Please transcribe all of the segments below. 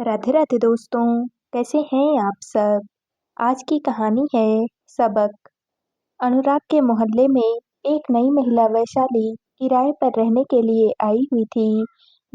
राधे राधे दोस्तों, कैसे हैं आप सब? आज की कहानी है सबक। अनुराग के मोहल्ले में एक नई महिला वैशाली किराए पर रहने के लिए आई हुई थी,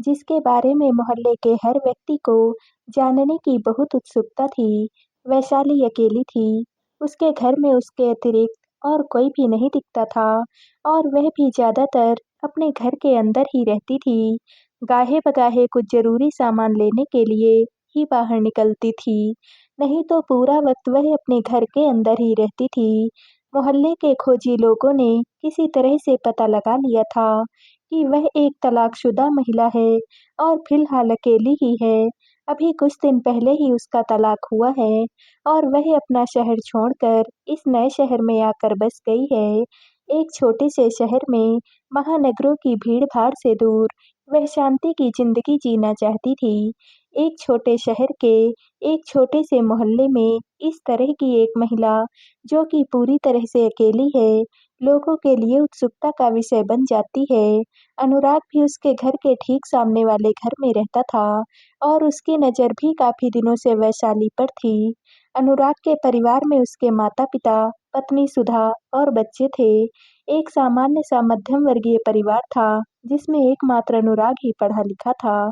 जिसके बारे में मोहल्ले के हर व्यक्ति को जानने की बहुत उत्सुकता थी। वैशाली अकेली थी, उसके घर में उसके अतिरिक्त और कोई भी नहीं दिखता था और वह भी ज़्यादातर अपने घर के अंदर ही रहती थी। गाहे-बगाहे कुछ ज़रूरी सामान लेने के लिए ही बाहर निकलती थी, नहीं तो पूरा वक़्त वह अपने घर के अंदर ही रहती थी। मोहल्ले के खोजी लोगों ने किसी तरह से पता लगा लिया था कि वह एक तलाकशुदा महिला है और फिलहाल अकेली ही है। अभी कुछ दिन पहले ही उसका तलाक हुआ है और वह अपना शहर छोड़कर इस नए शहर में आकर बस गई है। एक छोटे से शहर में महानगरों की भीड़-भाड़ से दूर वह शांति की ज़िंदगी जीना चाहती थी। एक छोटे शहर के एक छोटे से मोहल्ले में इस तरह की एक महिला जो कि पूरी तरह से अकेली है, लोगों के लिए उत्सुकता का विषय बन जाती है। अनुराग भी उसके घर के ठीक सामने वाले घर में रहता था और उसकी नज़र भी काफ़ी दिनों से वैशाली पर थी। अनुराग के परिवार में उसके माता-पिता, पत्नी सुधा और बच्चे थे। एक सामान्य-सा मध्यम वर्गीय परिवार था, जिसमें एकमात्र अनुराग ही पढ़ा-लिखा था।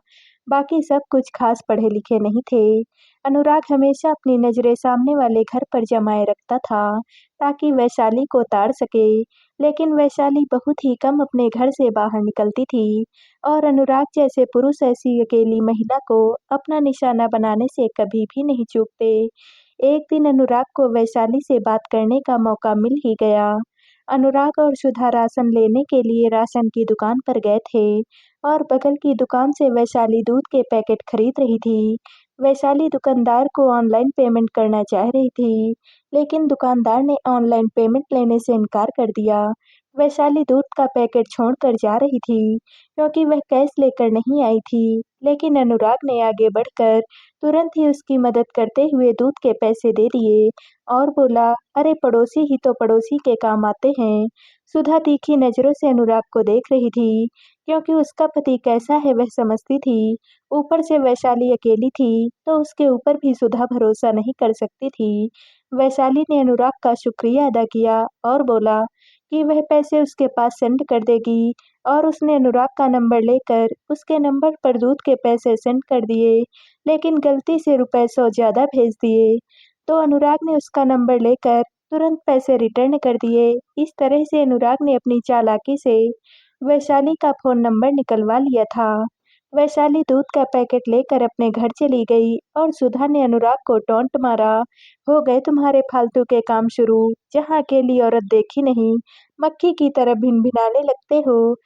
बाकी सब कुछ खास पढ़े-लिखे नहीं थे। अनुराग हमेशा अपनी नज़रें सामने वाले घर पर जमाए रखता था, ताकि वैशाली को ताड़ सके, लेकिन वैशाली बहुत ही कम अपने घर से बाहर निकलती थी और अनुराग जैसे पुरुष ऐसी अकेली महिला को अपना निशाना बनाने से कभी भी नहीं चूकते। एक दिन अनुराग को वैशाली से बात करने का मौका मिल ही गया। अनुराग और सुधा राशन लेने के लिए राशन की दुकान पर गए थे और बगल की दुकान से वैशाली दूध के पैकेट खरीद रही थी। वैशाली दुकानदार को ऑनलाइन पेमेंट करना चाह रही थी, लेकिन दुकानदार ने ऑनलाइन पेमेंट लेने से इनकार कर दिया। वैशाली दूध का पैकेट छोड़कर जा रही थी, क्योंकि वह कैश लेकर नहीं आई थी, लेकिन अनुराग ने आगे बढ़कर तुरंत ही उसकी मदद करते हुए दूध के पैसे दे दिए और बोला, "अरे पड़ोसी ही तो पड़ोसी के काम आते हैं।" सुधा तीखी नज़रों से अनुराग को देख रही थी, क्योंकि उसका पति कैसा है वह समझती थी। ऊपर से वैशाली अकेली थी, तो उसके ऊपर भी सुधा भरोसा नहीं कर सकती थी। वैशाली ने अनुराग का शुक्रिया अदा किया और बोला कि वह पैसे उसके पास सेंड कर देगी और उसने अनुराग का नंबर लेकर उसके नंबर पर दूध के पैसे सेंड कर दिए, लेकिन गलती से रुपए 100 ज़्यादा भेज दिए। तो अनुराग ने उसका नंबर लेकर तुरंत पैसे रिटर्न कर दिए। इस तरह से अनुराग ने अपनी चालाकी से वैशाली का फ़ोन नंबर निकलवा लिया था। वैशाली दूध का पैकेट लेकर अपने घर चली गई और सुधा ने अनुराग को टॉन्ट मारा, "हो गए तुम्हारे फालतू के काम शुरू, जहाँ अकेली औरत देखी नहीं, मक्खी की तरह भिनभिनाने लगते हो।"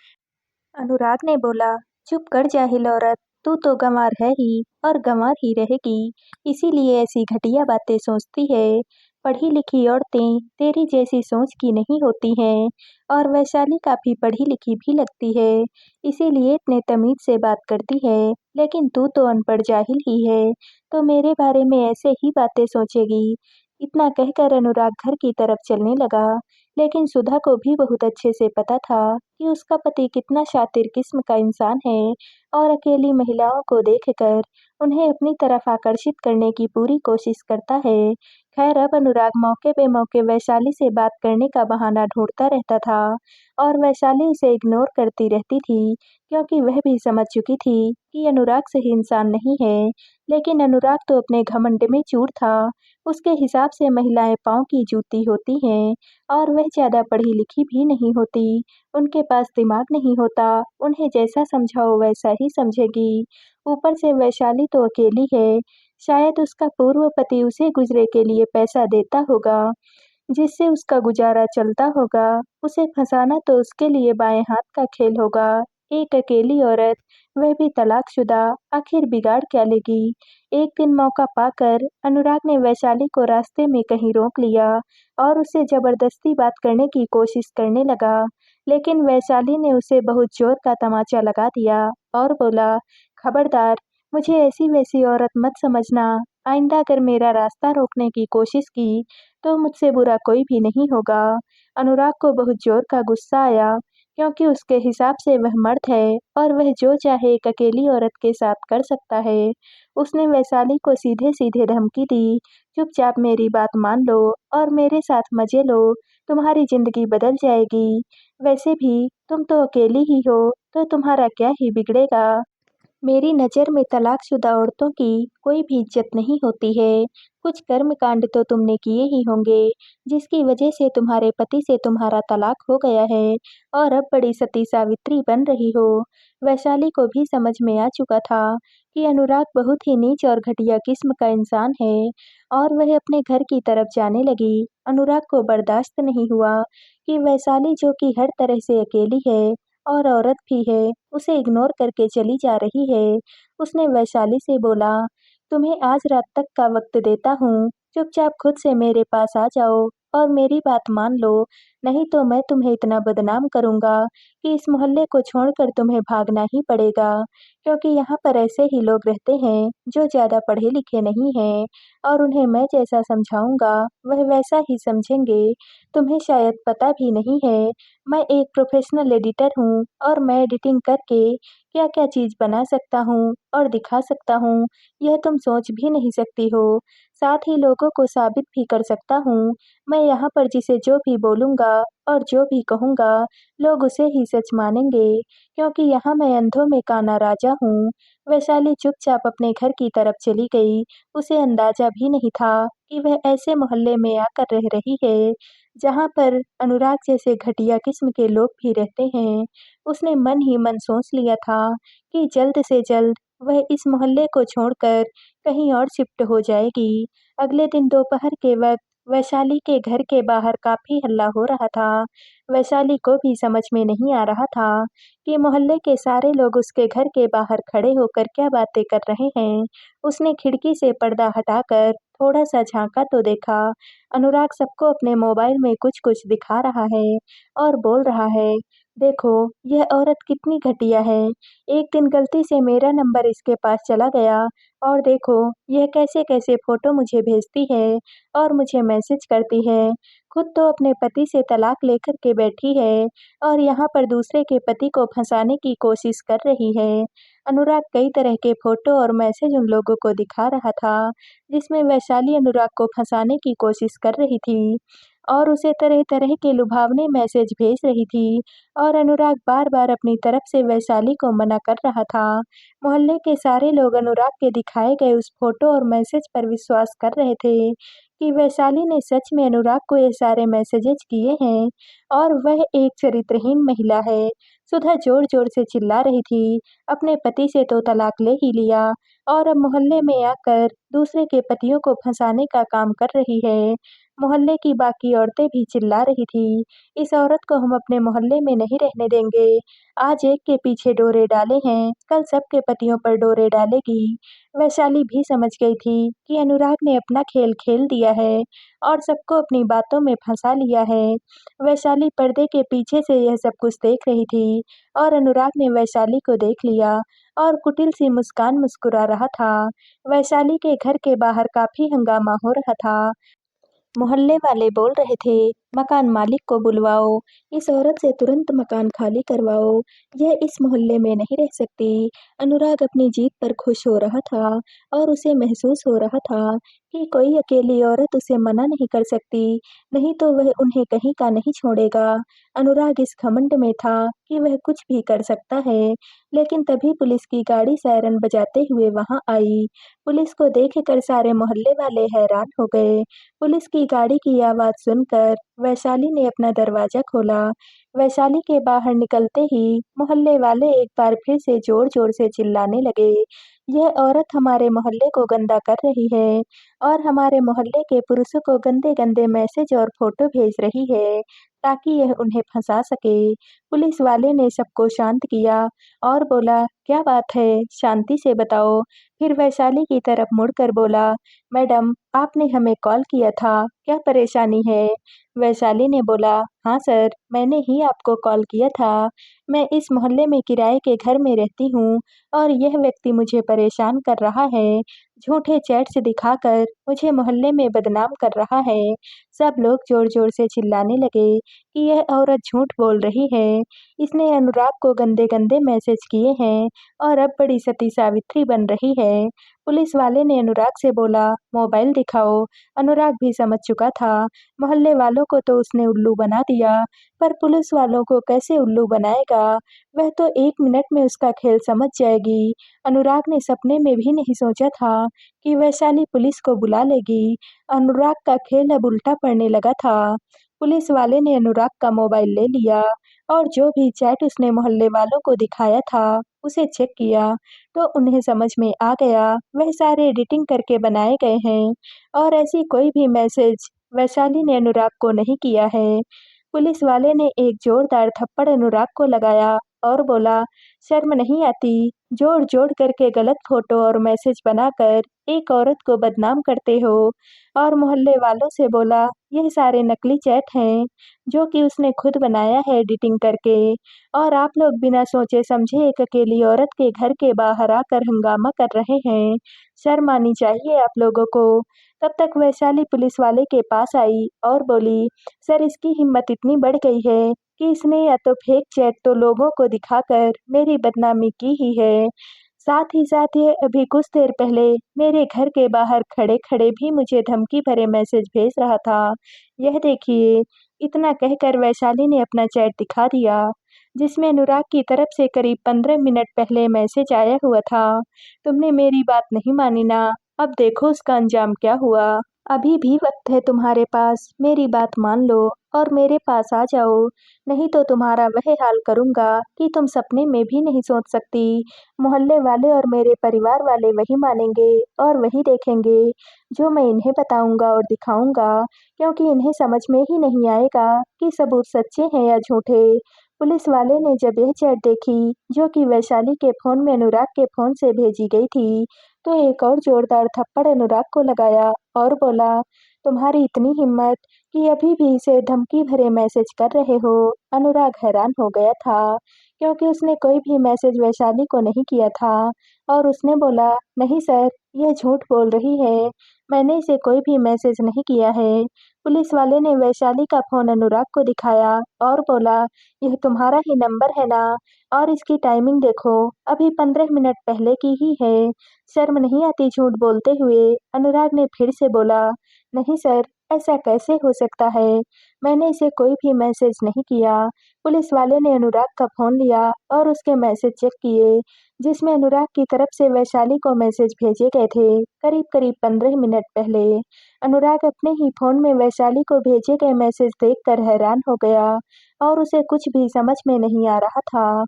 अनुराग ने बोला, "चुप कर जाहिल औरत, तू तो गंवार है ही और गंवार ही रहेगी, इसीलिए ऐसी घटिया बातें सोचती है। पढ़ी लिखी औरतें तेरी जैसी सोच की नहीं होती हैं और वैशाली काफ़ी पढ़ी लिखी भी लगती है, इसीलिए इतने तमीज़ से बात करती है, लेकिन तू तो अनपढ़ जाहिल ही है, तो मेरे बारे में ऐसे ही बातें सोचेगी।" इतना कहकर अनुराग घर की तरफ चलने लगा, लेकिन सुधा को भी बहुत अच्छे से पता था कि उसका पति कितना शातिर किस्म का इंसान है और अकेली महिलाओं को देखकर उन्हें अपनी तरफ आकर्षित करने की पूरी कोशिश करता है। खैर अब अनुराग मौके पे मौके वैशाली से बात करने का बहाना ढूंढता रहता था और वैशाली उसे इग्नोर करती रहती थी, क्योंकि वह भी समझ चुकी थी कि अनुराग सही इंसान नहीं है। लेकिन अनुराग तो अपने घमंड में चूर था। उसके हिसाब से महिलाएं पाँव की जूती होती हैं और वह ज़्यादा पढ़ी-लिखी भी नहीं होती, उनके पास दिमाग नहीं होता, उन्हें जैसा समझाओ वैसा ही समझेगी। ऊपर से वैशाली तो अकेली है, शायद उसका पूर्व पति उसे गुज़रे के लिए पैसा देता होगा, जिससे उसका गुज़ारा चलता होगा, उसे फँसाना तो उसके लिए बाएँ हाथ का खेल होगा। एक अकेली औरत, वह भी तलाकशुदा, आखिर बिगाड़ क्या लेगी? एक दिन मौका पाकर अनुराग ने वैशाली को रास्ते में कहीं रोक लिया और उससे ज़बरदस्ती बात करने की कोशिश करने लगा, लेकिन वैशाली ने उसे बहुत ज़ोर का तमाचा लगा दिया और बोला, "खबरदार, मुझे ऐसी-वैसी औरत मत समझना। आइंदा अगर मेरा रास्ता रोकने की कोशिश की, तो मुझसे बुरा कोई भी नहीं होगा।" अनुराग को बहुत ज़ोर का गुस्सा आया। क्योंकि उसके हिसाब से वह मर्द है और वह जो चाहे एक अकेली औरत के साथ कर सकता है। उसने वैशाली को सीधे-सीधे धमकी दी, "चुपचाप मेरी बात मान लो और मेरे साथ मज़े लो, तुम्हारी ज़िंदगी बदल जाएगी। वैसे भी तुम तो अकेली ही हो, तो तुम्हारा क्या ही बिगड़ेगा? मेरी नज़र में तलाकशुदा औरतों की कोई भी इज़्ज़त नहीं होती है। कुछ कर्मकांड तो तुमने किए ही होंगे, जिसकी वजह से तुम्हारे पति से तुम्हारा तलाक हो गया है और अब बड़ी सती सावित्री बन रही हो।" वैशाली को भी समझ में आ चुका था कि अनुराग बहुत ही नीच और घटिया किस्म का इंसान है और वह अपने घर की तरफ जाने लगी। अनुराग को बर्दाश्त नहीं हुआ कि वैशाली, जो कि हर तरह से अकेली है और औरत भी है, उसे इग्नोर करके चली जा रही है। उसने वैशाली से बोला, "तुम्हें आज रात तक का वक़्त देता हूँ, चुपचाप खुद से मेरे पास आ जाओ और मेरी बात मान लो, नहीं तो मैं तुम्हें इतना बदनाम करूँगा कि इस मोहल्ले को छोड़कर तुम्हें भागना ही पड़ेगा, क्योंकि यहाँ पर ऐसे ही लोग रहते हैं जो ज़्यादा पढ़े-लिखे नहीं हैं और उन्हें मैं जैसा समझाऊँगा, वह वैसा ही समझेंगे। तुम्हें शायद पता भी नहीं है, मैं एक प्रोफ़ेशनल एडिटर हूँ और मैं एडिटिंग करके क्या-क्या चीज़ बना सकता हूँ और दिखा सकता हूँ, यह तुम सोच भी नहीं सकती हो। साथ ही लोगों को साबित भी कर सकता हूँ। मैं यहाँ पर जिसे जो भी बोलूँगा और जो भी कहूँगा, लोग उसे ही सच मानेंगे, क्योंकि यहाँ मैं अंधों में काना राजा हूँ।" वैशाली चुपचाप अपने घर की तरफ चली गई। उसे अंदाज़ा भी नहीं था कि वह ऐसे मोहल्ले में आकर रह रही है, जहाँ पर अनुराग जैसे घटिया किस्म के लोग भी रहते हैं। उसने मन ही मन सोच लिया था कि जल्द से जल्द वह इस मोहल्ले को छोड़कर कहीं और शिफ्ट हो जाएगी। अगले दिन दोपहर के वक़्त वैशाली के घर के बाहर काफ़ी हल्ला हो रहा था। वैशाली को भी समझ में नहीं आ रहा था कि मोहल्ले के सारे लोग उसके घर के बाहर खड़े होकर क्या बातें कर रहे हैं। उसने खिड़की से पर्दा हटाकर थोड़ा-सा झाँका तो देखा, अनुराग सबको अपने मोबाइल में कुछ-कुछ दिखा रहा है और बोल रहा है, "देखो, यह औरत कितनी घटिया है। एक दिन गलती से मेरा नंबर इसके पास चला गया और देखो, यह कैसे-कैसे फ़ोटो मुझे भेजती है और मुझे मैसेज करती है। खुद तो अपने पति से तलाक लेकर के बैठी है और यहाँ पर दूसरे के पति को फँसाने की कोशिश कर रही है।" अनुराग कई तरह के फ़ोटो और मैसेज उन लोगों को दिखा रहा था, जिसमें वैशाली अनुराग को फँसाने की कोशिश कर रही थी और उसे तरह-तरह के लुभावने मैसेज भेज रही थी और अनुराग बार-बार अपनी तरफ से वैशाली को मना कर रहा था। मोहल्ले के सारे लोग अनुराग के दिखाए गए उस फ़ोटो और मैसेज पर विश्वास कर रहे थे कि वैशाली ने सच में अनुराग को ये सारे मैसेजेज़ किए हैं और वह एक चरित्रहीन महिला है। सुधा ज़ोर-ज़ोर से चिल्ला रही थी, "अपने पति से तो तलाक ले ही लिया और अब मोहल्ले में आकर दूसरे के पतियों को फँसाने का काम कर रही है।" मोहल्ले की बाकी औरतें भी चिल्ला रही थी, "इस औरत को हम अपने मोहल्ले में नहीं रहने देंगे। आज एक के पीछे डोरे डाले हैं, कल सबके पतियों पर डोरे डालेगी।" वैशाली भी समझ गई थी कि अनुराग ने अपना खेल खेल दिया है और सबको अपनी बातों में फँसा लिया है। वैशाली पर्दे के पीछे से यह सब कुछ देख रही थी और अनुराग ने वैशाली को देख लिया और कुटिल सी मुस्कान मुस्कुरा रहा था। वैशाली के घर के बाहर काफ़ी हंगामा हो रहा था। मोहल्ले वाले बोल रहे थे, "मकान मालिक को बुलवाओ, इस औरत से तुरंत मकान खाली करवाओ, यह इस मोहल्ले में नहीं रह सकती।" अनुराग अपनी जीत पर खुश हो रहा था और उसे महसूस हो रहा था कि कोई अकेली औरत उसे मना नहीं कर सकती, नहीं तो वह उन्हें कहीं का नहीं छोड़ेगा। अनुराग इस घमंड में था कि वह कुछ भी कर सकता है, लेकिन तभी पुलिस की गाड़ी सायरन बजाते हुए वहाँ आई। पुलिस को देखकर सारे मोहल्ले वाले हैरान हो गए। पुलिस की गाड़ी की आवाज़ सुनकर वैशाली ने अपना दरवाज़ा खोला। वैशाली के बाहर निकलते ही मोहल्ले वाले एक बार फिर से ज़ोर-ज़ोर से चिल्लाने लगे, "यह औरत हमारे मोहल्ले को गंदा कर रही है और हमारे मोहल्ले के पुरुषों को गंदे-गंदे मैसेज और फ़ोटो भेज रही है, ताकि यह उन्हें फँसा सके।" पुलिस वाले ने सबको शांत किया और बोला, "क्या बात है? शांति से बताओ।" फिर वैशाली की तरफ मुड़कर बोला, "मैडम, आपने हमें कॉल किया था, क्या परेशानी है?" वैशाली ने बोला, "हाँ सर, मैंने ही आपको कॉल किया था। मैं इस मोहल्ले में किराए के घर में रहती हूँ और यह व्यक्ति मुझे परेशान कर रहा है। झूठे चैट्स दिखाकर मुझे मोहल्ले में बदनाम कर रहा है।" सब लोग ज़ोर-ज़ोर से चिल्लाने लगे कि यह औरत झूठ बोल रही है। इसने अनुराग को गंदे-गंदे मैसेज किए हैं और अब बड़ी सती सावित्री बन रही है। पुलिस वाले ने अनुराग से बोला, मोबाइल दिखाओ। अनुराग भी समझ चुका था। मोहल्ले वालों को तो उसने उल्लू बना दिया, पर पुलिस वालों को कैसे उल्लू बनाएगा? वह तो 1 मिनट में उसका खेल समझ जाएगी। अनुराग ने सपने में भी नहीं सोचा था कि वैशाली पुलिस को बुला लेगी। अनुराग का खेल अब उल्टा पड़ने लगा था। पुलिस वाले ने अनुराग का मोबाइल ले लिया और जो भी चैट उसने मोहल्ले वालों को दिखाया था, उसे चेक किया तो उन्हें समझ में आ गया वह सारे एडिटिंग करके बनाए गए हैं और ऐसी कोई भी मैसेज वैशाली ने अनुराग को नहीं किया है। पुलिस वाले ने एक जोरदार थप्पड़ अनुराग को लगाया और बोला, शर्म नहीं आती? जोड़-जोड़ करके गलत फोटो और मैसेज बनाकर एक औरत को बदनाम करते हो। और मोहल्ले वालों से बोला, यह सारे नकली चैट हैं, जो कि उसने खुद बनाया है एडिटिंग करके और आप लोग बिना सोचे समझे एक अकेली औरत के घर के बाहर आकर हंगामा कर रहे हैं। शर्म आनी चाहिए आप लोगों को। तब तक वैशाली पुलिस वाले के पास आई और बोली, सर इसकी हिम्मत इतनी बढ़ गई है कि इसने या तो फेक चैट तो लोगों को दिखाकर मेरी बदनामी की ही है, साथ ही साथ ये अभी कुछ देर पहले मेरे घर के बाहर खड़े-खड़े भी मुझे धमकी भरे मैसेज भेज रहा था। यह देखिए, इतना कहकर वैशाली ने अपना चैट दिखा दिया, जिसमें अनुराग की तरफ से करीब 15 मिनट पहले मैसेज आया हुआ था। तुमने मेरी बात नहीं मानी ना, अब देखो उसका अंजाम क्या हुआ। अभी भी वक्त है तुम्हारे पास, मेरी बात मान लो और मेरे पास आ जाओ, नहीं तो तुम्हारा वह हाल करूँगा कि तुम सपने में भी नहीं सोच सकती। मोहल्ले वाले और मेरे परिवार वाले वही मानेंगे और वही देखेंगे, जो मैं इन्हें बताऊँगा और दिखाऊँगा, क्योंकि इन्हें समझ में ही नहीं आएगा कि सबूत सच्चे हैं या झूठे। पुलिस वाले ने जब यह चैट देखी, जो कि वैशाली के फ़ोन में अनुराग के फ़ोन से भेजी गई थी, तो एक और जोरदार थप्पड़ अनुराग को लगाया और बोला, तुम्हारी इतनी हिम्मत कि अभी भी इसे धमकी भरे मैसेज कर रहे हो। अनुराग हैरान हो गया था, क्योंकि उसने कोई भी मैसेज वैशाली को नहीं किया था और उसने बोला, नहीं सर, यह झूठ बोल रही है, मैंने इसे कोई भी मैसेज नहीं किया है। पुलिस वाले ने वैशाली का फ़ोन अनुराग को दिखाया और बोला, यह तुम्हारा ही नंबर है ना? और इसकी टाइमिंग देखो, अभी 15 मिनट पहले की ही है। शर्म नहीं आती झूठ बोलते हुए? अनुराग ने फिर से बोला, नहीं सर, ऐसा कैसे हो सकता है? मैंने इसे कोई भी मैसेज नहीं किया। पुलिस वाले ने अनुराग का फ़ोन लिया और उसके मैसेज चेक किए, जिसमें अनुराग की तरफ से वैशाली को मैसेज भेजे गए थे, करीब-करीब 15 मिनट पहले। अनुराग अपने ही फ़ोन में वैशाली को भेजे गए मैसेज देखकर हैरान हो गया और उसे कुछ भी समझ में नहीं आ रहा था।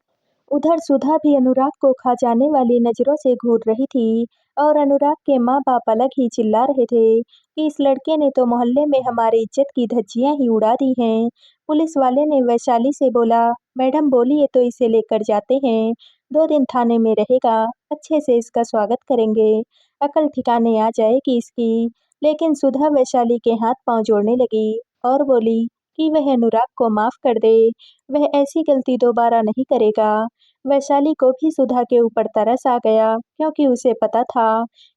उधर सुधा भी अनुराग को खा जाने वाली नज़रों से घूर रही थी और अनुराग के माँ-बाप अलग ही चिल्ला रहे थे कि इस लड़के ने तो मोहल्ले में हमारी इज्जत की धज्जियां ही उड़ा दी हैं। पुलिस वाले ने वैशाली से बोला, मैडम बोलिए तो इसे लेकर जाते हैं, 2 दिन थाने में रहेगा, अच्छे से इसका स्वागत करेंगे, अकल ठिकाने आ जाएगी इसकी। लेकिन सुधा वैशाली के हाथ पांव जोड़ने लगी और बोली कि वह अनुराग को माफ कर दे, वह ऐसी गलती दोबारा नहीं करेगा। वैशाली को भी सुधा के ऊपर तरस आ गया, क्योंकि उसे पता था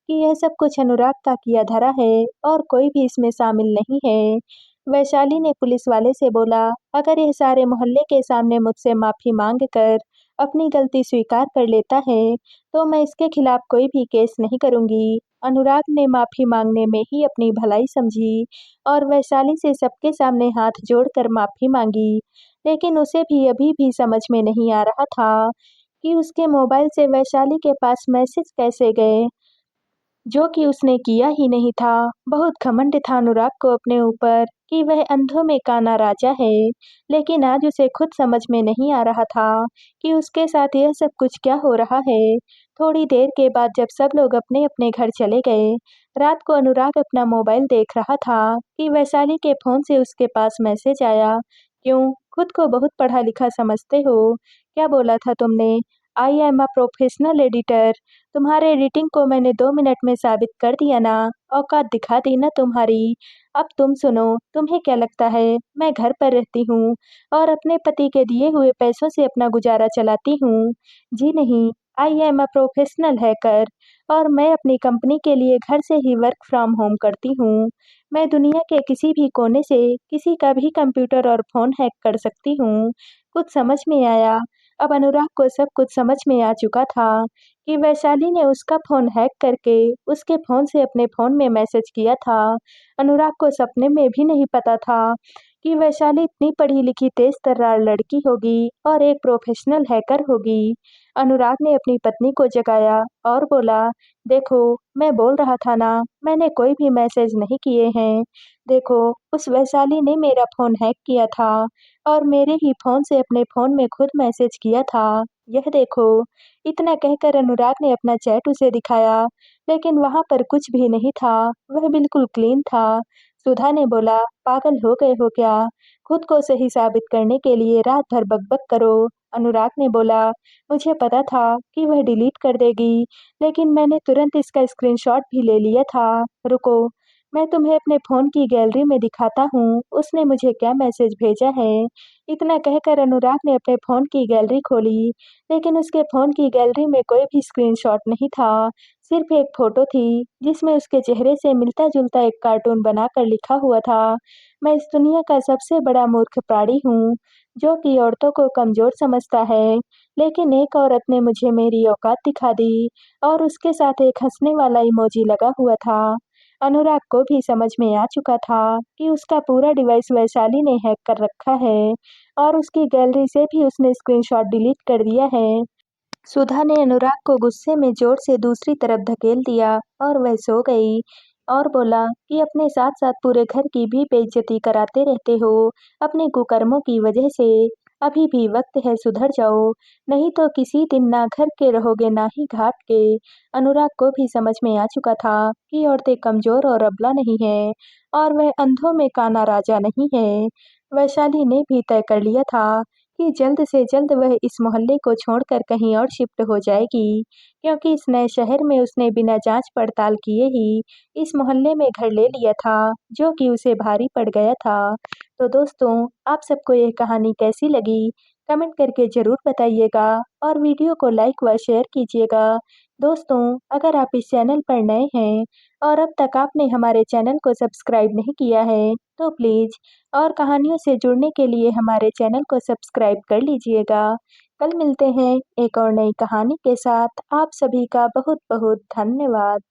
कि यह सब कुछ अनुराग का किया धरा है और कोई भी इसमें शामिल नहीं है। वैशाली ने पुलिस वाले से बोला, अगर यह सारे मोहल्ले के सामने मुझसे माफी मांग कर अपनी गलती स्वीकार कर लेता है, तो मैं इसके खिलाफ कोई भी केस नहीं करूंगी। अनुराग ने माफी मांगने में ही अपनी भलाई समझी और वैशाली से सबके सामने हाथ जोड़कर माफी मांगी। लेकिन उसे भी अभी भी समझ में नहीं आ रहा था कि उसके मोबाइल से वैशाली के पास मैसेज कैसे गए, जो कि उसने किया ही नहीं था। बहुत घमंड था अनुराग को अपने ऊपर कि वह अंधों में काना राजा है, लेकिन आज उसे खुद समझ में नहीं आ रहा था कि उसके साथ यह सब कुछ क्या हो रहा है। थोड़ी देर के बाद जब सब लोग अपने-अपने घर चले गए, रात को अनुराग अपना मोबाइल देख रहा था कि वैशाली के फ़ोन से उसके पास मैसेज आया। क्यों? खुद को बहुत पढ़ा-लिखा समझते हो? क्या बोला था तुमने? I am a professional editor. तुम्हारे एडिटिंग को मैंने 2 मिनट में साबित कर दिया ना, औकात दिखा दी ना तुम्हारी। अब तुम सुनो, तुम्हें क्या लगता है मैं घर पर रहती हूँ और अपने पति के दिए हुए पैसों से अपना गुजारा चलाती हूँ? जी नहीं, I am a professional hacker और मैं अपनी कंपनी के लिए घर से ही वर्क फ्रॉम होम करती हूँ। मैं दुनिया के किसी भी कोने से किसी का भी कंप्यूटर और फ़ोन हैक कर सकती हूँ। कुछ समझ में आया। अब अनुराग को सब कुछ समझ में आ चुका था कि वैशाली ने उसका फ़ोन हैक करके उसके फ़ोन से अपने फ़ोन में मैसेज किया था। अनुराग को सपने में भी नहीं पता था कि वैशाली इतनी पढ़ी-लिखी तेज़-तर्रार लड़की होगी और एक प्रोफेशनल हैकर होगी। अनुराग ने अपनी पत्नी को जगाया और बोला, "देखो, मैं बोल रहा था ना, मैंने कोई भी मैसेज नहीं किए हैं। देखो, उस वैशाली ने मेरा फ़ोन हैक किया था और मेरे ही फ़ोन से अपने फ़ोन में खुद मैसेज किया था। यह देखो।" इतना कहकर अनुराग ने अपना चैट उसे दिखाया, लेकिन वहाँ पर कुछ भी नहीं था, वह बिल्कुल क्लीन था। सुधा ने बोला, "पागल हो गए हो क्या? खुद को सही साबित करने के लिए रात भर बक-बक करो।" अनुराग ने बोला, "मुझे पता था कि वह डिलीट कर देगी, लेकिन मैंने तुरंत इसका स्क्रीनशॉट भी ले लिया था। रुको, मैं तुम्हें अपने फ़ोन की गैलरी में दिखाता हूँ, उसने मुझे क्या मैसेज भेजा है।" इतना कहकर अनुराग ने अपने फ़ोन की गैलरी खोली, लेकिन उसके फ़ोन की गैलरी में कोई भी स्क्रीनशॉट नहीं था, सिर्फ़ एक फ़ोटो थी, जिसमें उसके चेहरे से मिलता-जुलता एक कार्टून बनाकर लिखा हुआ था, "मैं इस दुनिया का सबसे बड़ा मूर्ख प्राणी हूँ, जो कि औरतों को कमज़ोर समझता है, लेकिन एक औरत ने मुझे मेरी औकात दिखा दी।" और उसके साथ एक हँसने वाला इमोजी लगा हुआ था। अनुराग को भी समझ में आ चुका था कि उसका पूरा डिवाइस वैशाली ने हैक कर रखा है और उसकी गैलरी से भी उसने स्क्रीनशॉट डिलीट कर दिया है। सुधा ने अनुराग को गुस्से में जोर से दूसरी तरफ धकेल दिया और वह सो गई और बोला कि अपने साथ-साथ पूरे घर की भी बेइज्जती कराते रहते हो, अपने कुकर्मों की वजह से। अभी भी वक्त है, सुधर जाओ, नहीं तो किसी दिन ना घर के रहोगे ना ही घाट के। अनुराग को भी समझ में आ चुका था कि औरतें कमज़ोर और अबला नहीं है और वह अंधों में काना राजा नहीं है। वैशाली ने भी तय कर लिया था कि जल्द से जल्द वह इस मोहल्ले को छोड़कर कहीं और शिफ्ट हो जाएगी, क्योंकि इस नए शहर में उसने बिना जाँच-पड़ताल किए ही इस मोहल्ले में घर ले लिया था, जो कि उसे भारी पड़ गया था। तो दोस्तों, आप सबको ये कहानी कैसी लगी? कमेंट करके ज़रूर बताइएगा और वीडियो को लाइक व शेयर कीजिएगा। दोस्तों, अगर आप इस चैनल पर नए हैं और अब तक आपने हमारे चैनल को सब्सक्राइब नहीं किया है, तो प्लीज़ और कहानियों से जुड़ने के लिए हमारे चैनल को सब्सक्राइब कर लीजिएगा। कल मिलते हैं एक और नई कहानी के साथ। आप सभी का बहुत-बहुत धन्यवाद।